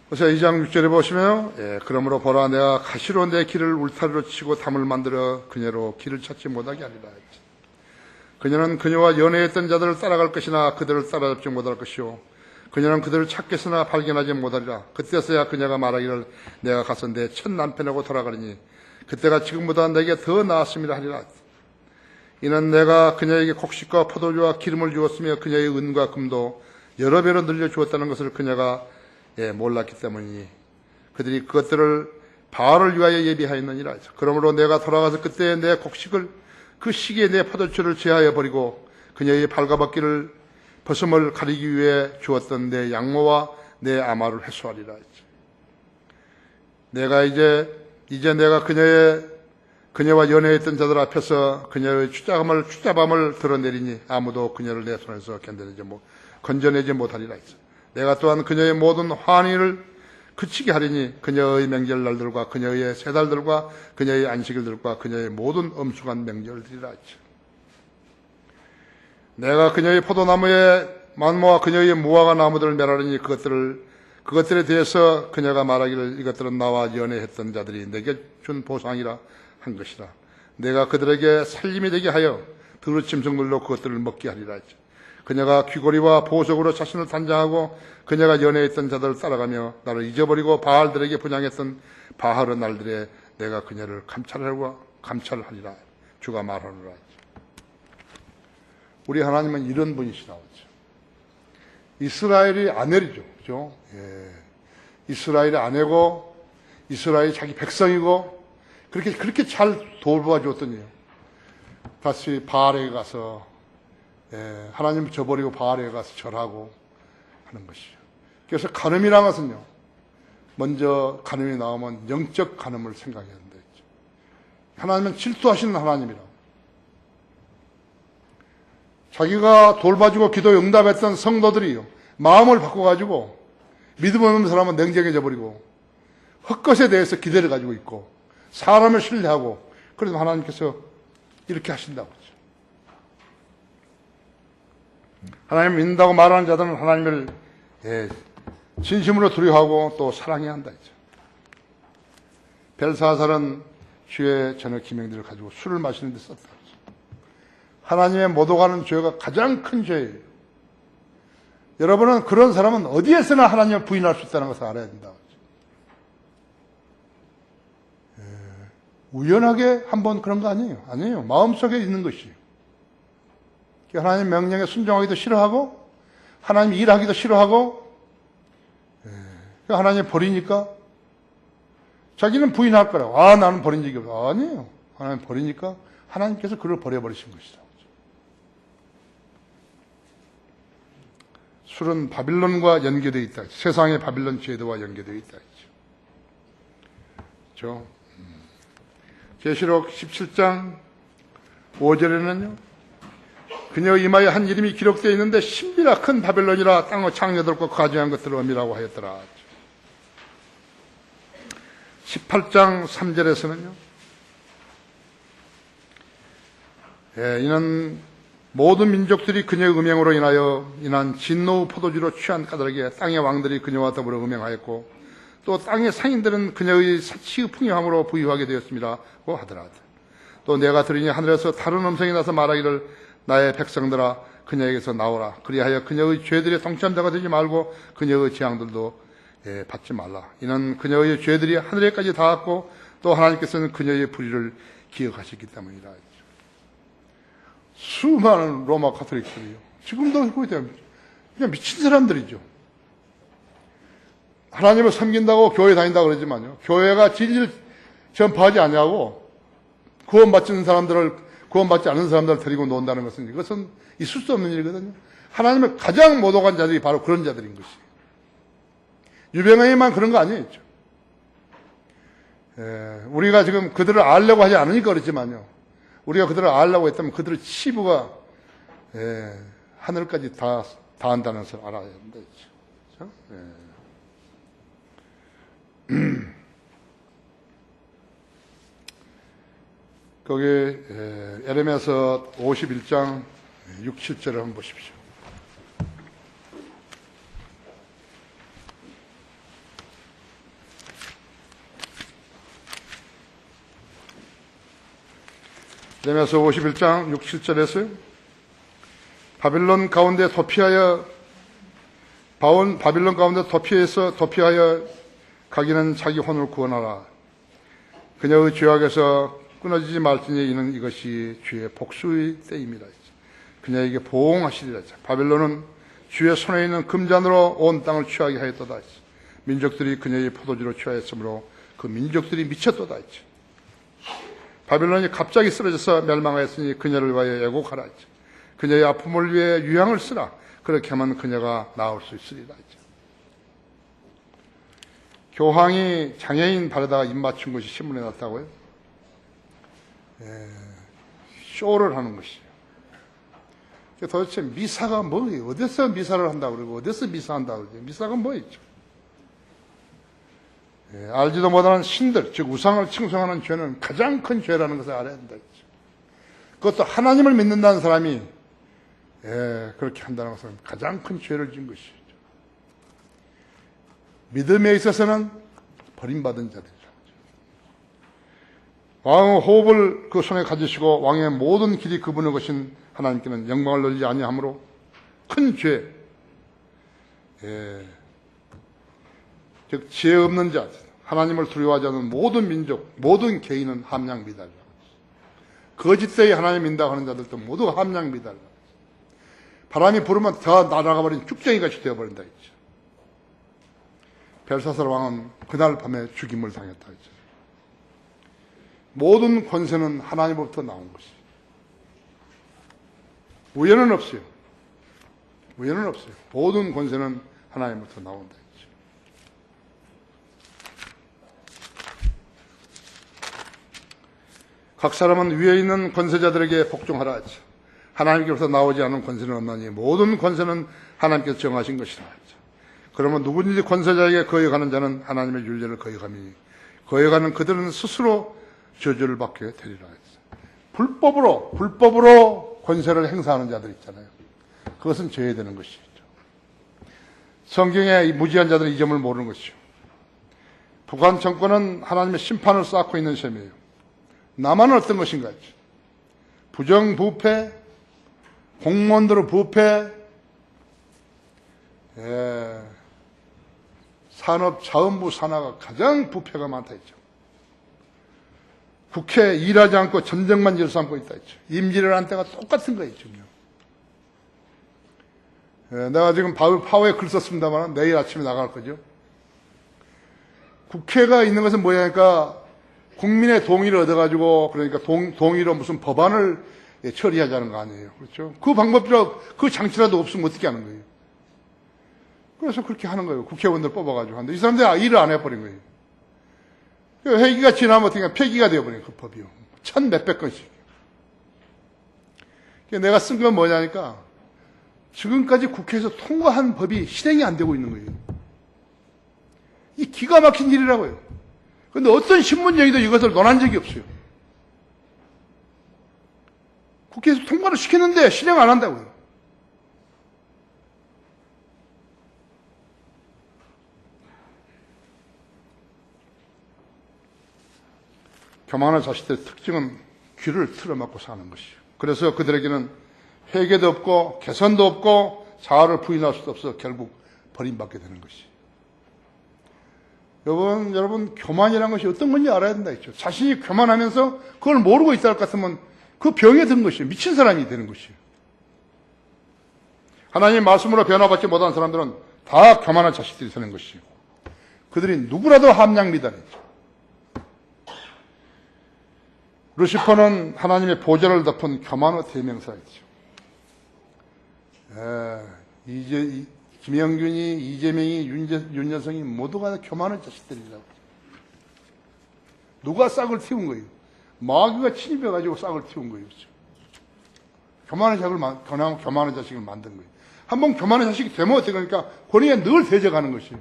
호세아 2장 6절에 보시면요, 그러므로 보라, 내가 가시로 내 길을 울타리로 치고 담을 만들어 그녀로 길을 찾지 못하게 하리라 했지. 그녀는 그녀와 연애했던 자들을 따라갈 것이나 그들을 따라잡지 못할 것이요, 그녀는 그들을 찾겠으나 발견하지 못하리라. 그때서야 그녀가 말하기를 내가 가서 내 첫 남편하고 돌아가리니 그때가 지금보다 내게 더 나았음이라 하리라. 이는 내가 그녀에게 곡식과 포도주와 기름을 주었으며 그녀의 은과 금도 여러 배로 늘려 주었다는 것을 그녀가 몰랐기 때문이니 그들이 그것들을 바알을 위하여 예비하였느니라. 그러므로 내가 돌아가서 그때 내 곡식을 그 시기에 내 포도주를 제하여 버리고 그녀의 발가벗기를 벗음을 가리기 위해 주었던 내 양모와 내 아마를 회수하리라. 내가 이제 내가 그녀와 연애했던 자들 앞에서 그녀의 추잡함을 드러내리니 아무도 그녀를 내 손에서 건져내지 못하리라. 내가 또한 그녀의 모든 환희를 그치게 하리니 그녀의 명절날들과 그녀의 세 달들과 그녀의 안식일들과 그녀의 모든 엄숙한 명절들이라 했죠. 내가 그녀의 포도나무의 만모와 그녀의 무화과 나무들을 멸하리니 그것들에 대해서 그녀가 말하기를 이것들은 나와 연애했던 자들이 내게 준 보상이라 한 것이라. 내가 그들에게 살림이 되게 하여 들으침성들로 그것들을 먹게 하리라 했죠. 그녀가 귀고리와 보석으로 자신을 단장하고 그녀가 연애했던 자들을 따라가며 나를 잊어버리고 바알들에게 분양했던 바알의 날들에 내가 그녀를 감찰하리라. 주가 말하노라. 우리 하나님은 이런 분이시라고 했죠. 이스라엘이 아내리죠. 그죠? 이스라엘이 아내고 이스라엘이 자기 백성이고 그렇게 잘 돌봐주었더니요, 다시 바알에 가서 하나님을 저버리고 바알에 가서 절하고 하는 것이죠. 그래서 간음이라는 것은요, 먼저 간음이 나오면 영적 간음을 생각해야 된다 했죠. 하나님은 질투하시는 하나님이라고. 자기가 돌봐주고 기도 응답했던 성도들이요, 마음을 바꿔가지고 믿음 없는 사람은 냉정해져 버리고 헛것에 대해서 기대를 가지고 있고 사람을 신뢰하고, 그래서 하나님께서 이렇게 하신다고 하죠. 하나님을 믿는다고 말하는 자들은 하나님을 진심으로 두려워하고 또 사랑해야 한다 했죠. 벨사살은 주의 저녁 기명들을 가지고 술을 마시는 데 썼다. 하나님의 못 오가는 죄가 가장 큰 죄예요. 여러분은 그런 사람은 어디에서나 하나님을 부인할 수 있다는 것을 알아야 된다. 우연하게 한번 그런 거 아니에요. 아니에요. 마음속에 있는 것이에요. 하나님 명령에 순종하기도 싫어하고 하나님 일하기도 싫어하고 하나님 버리니까 자기는 부인할 거라고. 나는 버린 적이 없어. 아니에요. 하나님 버리니까 하나님께서 그를 버려버리신 것이다. 술은 바빌론과 연계되어 있다. 세상의 바빌론 제도와 연계되어 있다. 그렇죠? 계시록 17장 5절에는요. 그녀 이마에 한 이름이 기록되어 있는데 신비라 큰 바빌론이라 땅의 창녀들과 가증한 것들을 의미라고 하였더라. 18장 3절에서는요. 이는 모든 민족들이 그녀의 음행으로 인한 진노의 포도주로 취한 까닭에 땅의 왕들이 그녀와 더불어 음행하였고 또 땅의 상인들은 그녀의 사치의 풍요함으로 부유하게 되었습니다고 하더라. 또 내가 들으니 하늘에서 다른 음성이 나서 말하기를 나의 백성들아 그녀에게서 나오라. 그리하여 그녀의 죄들에 동참자가 되지 말고 그녀의 재앙들도 받지 말라. 이는 그녀의 죄들이 하늘에까지 닿았고 또 하나님께서는 그녀의 불의를 기억하셨기 때문이라. 수많은 로마 가톨릭들이요. 지금도 그냥 미친 사람들이죠. 하나님을 섬긴다고 교회 다닌다고 그러지만요. 교회가 진리를 전파하지 않냐고 구원받지 않은 사람들을 데리고 논다는 것은 이것은 있을 수 없는 일이거든요. 하나님을 가장 못 오간 자들이 바로 그런 자들인 것이에요. 유병행이만 그런 거 아니에요. 우리가 지금 그들을 알려고 하지 않으니까 그렇지만요. 우리가 그들을 알려고 했다면 그들의 치부가 하늘까지 닿는다는 것을 알아야 된다. 그렇죠? 거기 에레미야서 51장 6, 7절을 한번 보십시오. 에레미야서 51장 6, 7절에서요. 바빌론 가운데 도피하여 가기는 자기 혼을 구원하라. 그녀의 죄악에서 끊어지지 말지니 이는 이것이 주의 복수의 때입니다. 그녀에게 보응하시리라. 바빌론은 주의 손에 있는 금잔으로 온 땅을 취하게 하였도다. 민족들이 그녀의 포도주로 취하였으므로 그 민족들이 미쳤도다. 바빌론이 갑자기 쓰러져서 멸망하였으니 그녀를 위하여 애곡하라. 그녀의 아픔을 위해 유향을 쓰라. 그렇게 하면 그녀가 나을 수 있으리라. 교황이 장애인 바르다가 입 맞춘 것이 신문에 났다고요? 쇼를 하는 것이에요. 도대체 미사가 뭐예요? 어디서 미사를 한다고 그러고 어디서 미사한다고 그러죠? 미사가 뭐였죠? 알지도 못하는 신들, 즉 우상을 칭송하는 죄는 가장 큰 죄라는 것을 알아야 된다. 그것도 하나님을 믿는다는 사람이 그렇게 한다는 것은 가장 큰 죄를 지은 것이죠. 믿음에 있어서는 버림받은 자들이죠. 왕의 호흡을 그 손에 가지시고 왕의 모든 길이 그분의 것인 하나님께는 영광을 돌리지 아니하므로 큰 죄, 즉 지혜 없는 자, 하나님을 두려워하지 않는 모든 민족, 모든 개인은 함량미달. 거짓되이 하나님 믿는다고 하는 자들도 모두 함량미달. 바람이 불으면 다 날아가 버린 쭉정이같이 되어버린다 했죠. 벨사살 왕은 그날 밤에 죽임을 당했다 했죠. 모든 권세는 하나님으로부터 나온 것이에요. 우연은 없어요. 우연은 없어요. 모든 권세는 하나님으로부터 나온다 했죠. 각 사람은 위에 있는 권세자들에게 복종하라 했죠. 하나님께로부터 나오지 않은 권세는 없나니 모든 권세는 하나님께서 정하신 것이라 했죠. 그러면 누구든지 권세자에게 거역하는 자는 하나님의 윤례를 거역하니 거역하는 그들은 스스로 저주를 받게 되리라 했어요. 불법으로 권세를 행사하는 자들 있잖아요. 그것은 제외되는 것이죠. 성경에 무지한 자들은 이 점을 모르는 것이죠. 북한 정권은 하나님의 심판을 쌓고 있는 셈이에요. 남한은 어떤 것인가? 부정부패, 공무원들의 부패, 산업자원부 산하가 가장 부패가 많다 했죠. 국회 일하지 않고 전쟁만 일삼고 있다 했죠. 임기를 때가 똑같은 거예요, 지금. 내가 지금 파워에 글 썼습니다만 내일 아침에 나갈 거죠. 국회가 있는 것은 뭐냐니까 국민의 동의를 얻어가지고 그러니까 동의로 무슨 법안을 처리하자는 거 아니에요. 그렇죠? 그 방법이라 그 장치라도 없으면 어떻게 하는 거예요? 그래서 그렇게 하는 거예요. 국회의원들 뽑아가지고 하는데 이 사람들이 일을 안 해버린 거예요. 회기가 지나면 어떻게 폐기가 되어버린 그 법이요. 1,몇백 건씩. 내가 쓴 건 뭐냐니까 지금까지 국회에서 통과한 법이 실행이 안 되고 있는 거예요. 이 기가 막힌 일이라고요. 그런데 어떤 신문정의도 이것을 논한 적이 없어요. 국회에서 통과를 시켰는데 실행 안 한다고요. 교만한 자식들의 특징은 귀를 틀어막고 사는 것이요. 그래서 그들에게는 회개도 없고 개선도 없고 자아를 부인할 수도 없어 결국 버림받게 되는 것이. 여러분 교만이라는 것이 어떤 건지 알아야 된다 했죠. 자신이 교만하면서 그걸 모르고 있다 할 것 같으면 그 병에 든 것이에요. 미친 사람이 되는 것이에요. 하나님 말씀으로 변화받지 못한 사람들은 다 교만한 자식들이 되는 것이고 그들이 누구라도 함량미달했죠. 루시퍼는 하나님의 보좌를 덮은 교만의 대명사였죠. 김영균이, 이재명이, 윤여성이 모두가 교만한 자식들이라고. 누가 싹을 틔운 거예요? 마귀가 침입해가지고 싹을 틔운 거예요. 그렇죠? 교만한 자식을 만든 거예요. 한번 교만한 자식이 되면 어떻게 하니까 권위에 늘 대적하는 것이에요.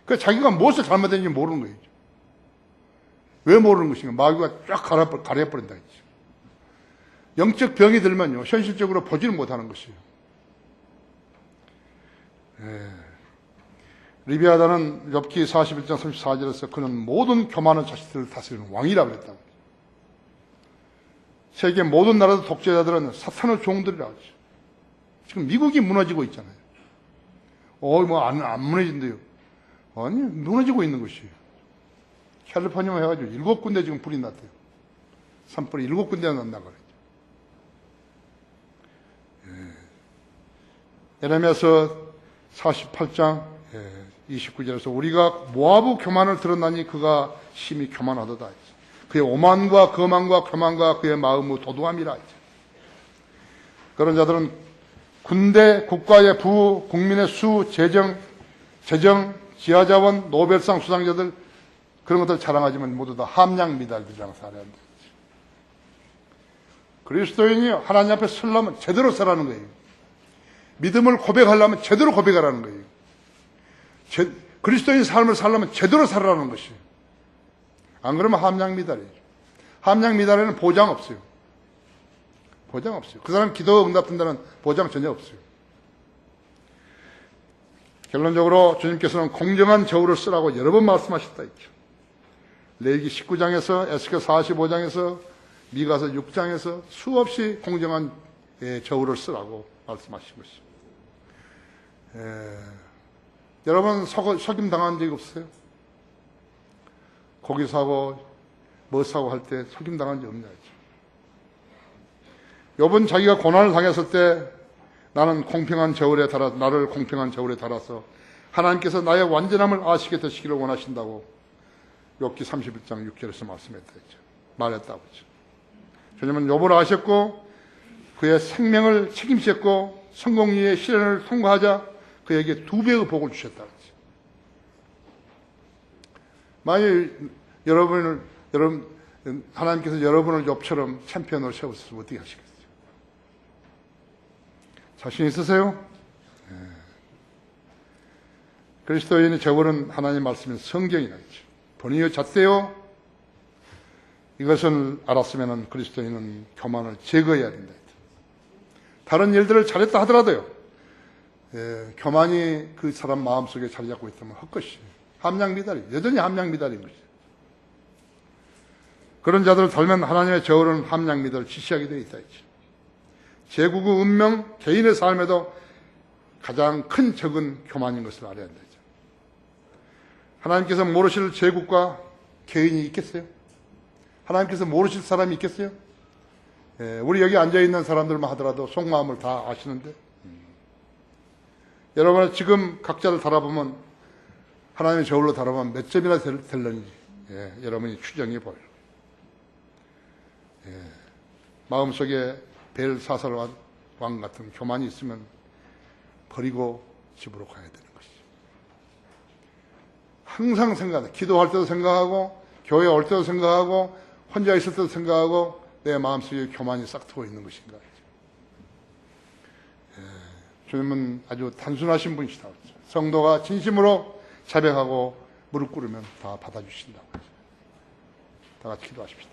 그 자기가 무엇을 잘못했는지 모르는 거예요. 왜 모르는 것인가? 마귀가 쫙 가려버린다 했죠. 영적 병이 들면요, 현실적으로 보지를 못하는 것이에요. 리비아다는 욥기 41장 34절에서 그는 모든 교만한 자식들을 다스리는 왕이라고 그랬다고. 세계 모든 나라의 독재자들은 사탄의 종들이라고 하죠. 지금 미국이 무너지고 있잖아요. 안 무너진대요. 아니, 무너지고 있는 것이에요. 캘리포니아 해가지고 7군데 지금 불이 났대요. 산불이 7군데나 난다고 그랬죠. 예레미야서 48장 29절에서 우리가 모아부 교만을 드러나니 그가 심히 교만하도다 했죠. 그의 오만과 거만과 교만과 그의 마음의 도도함이라 했죠. 그런 자들은 군대, 국가의 부, 국민의 수, 재정, 지하자원, 노벨상 수상자들 그런 것들 자랑하지만 모두 다 함량미달들이랑 살아야 한다. 그리스도인이 하나님 앞에 서려면 제대로 서라는 거예요. 믿음을 고백하려면 제대로 고백하라는 거예요. 그리스도인 삶을 살려면 제대로 살아라는 것이에요. 안 그러면 함량미달이에요. 함량미달에는 보장 없어요. 보장 없어요. 그 사람 기도 응답된다는 보장 전혀 없어요. 결론적으로 주님께서는 공정한 저울을 쓰라고 여러 번 말씀하셨다 했죠. 레위기 19장에서 에스겔 45장에서 미가서 6장에서 수없이 공정한 저울을 쓰라고 말씀하신 것이죠. 여러분 속임 당한 적이 없어요? 고기 사고 뭐 사고 할 때 속임 당한 적 없냐 했죠. 욥은 자기가 고난을 당했을 때 나를 공평한 저울에 달아서 하나님께서 나의 완전함을 아시게 되시기를 원하신다고 욥기 31장 6절에서 말했다고 했죠. 주님은 욥을 아셨고 그의 생명을 책임지셨고 성공리의 시련을 통과하자 그에게 2배의 복을 주셨다고 했죠. 만약 하나님께서 여러분을 욥처럼 챔피언으로 세우셨으면 어떻게 하시겠어요? 자신 있으세요? 그리스도인의 저울은 하나님 말씀인 성경이라 했죠. 본인의 잣대요. 이것을 알았으면 그리스도인은 교만을 제거해야 된다. 다른 일들을 잘했다 하더라도요. 교만이 그 사람 마음속에 자리 잡고 있다면 헛것이에요. 여전히 함량 미달인 것이죠. 그런 자들을 덜면 하나님의 저울은 함량 미달을 지시하게 되어 있다죠. 제국의 운명, 개인의 삶에도 가장 큰 적은 교만인 것을 알아야 한다죠. 하나님께서 모르실 제국과 개인이 있겠어요? 하나님께서 모르실 사람이 있겠어요? 우리 여기 앉아있는 사람들만 하더라도 속마음을 다 아시는데, 여러분 지금 각자를 달아보면, 하나님의 저울로 달아보면 몇 점이나 될는지 여러분이 추정해 보여요. 마음속에 벨사살 왕 같은 교만이 있으면 버리고 집으로 가야 되는 것이죠. 항상 생각해. 기도할 때도 생각하고, 교회 올 때도 생각하고, 혼자 있을 때도 생각하고, 내 마음속에 교만이 싹트고 있는 것인가. 주님은 아주 단순하신 분이시다. 성도가 진심으로 자백하고 무릎 꿇으면 다 받아주신다고 하죠. 다 같이 기도하십시다.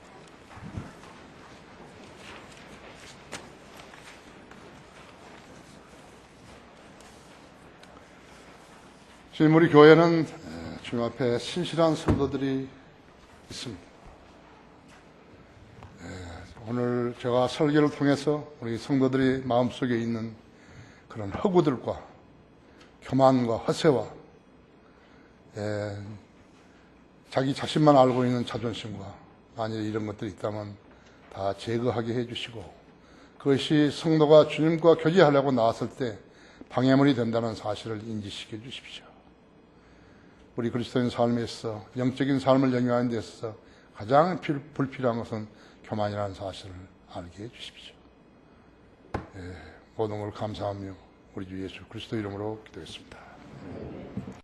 주님, 우리 교회는 주님 앞에 신실한 성도들이 있습니다. 오늘 제가 설교를 통해서 우리 성도들이 마음속에 있는 그런 허구들과 교만과 허세와 자기 자신만 알고 있는 자존심과 만일 이런 것들이 있다면 다 제거하게 해주시고, 그것이 성도가 주님과 교제하려고 나왔을 때 방해물이 된다는 사실을 인지시켜 주십시오. 우리 그리스도인 삶에서 영적인 삶을 영위하는 데 있어서 가장 불필요한 것은 교만이라는 사실을 알게 해주십시오. 모든 걸 감사하며 우리 주 예수 그리스도 이름으로 기도했습니다.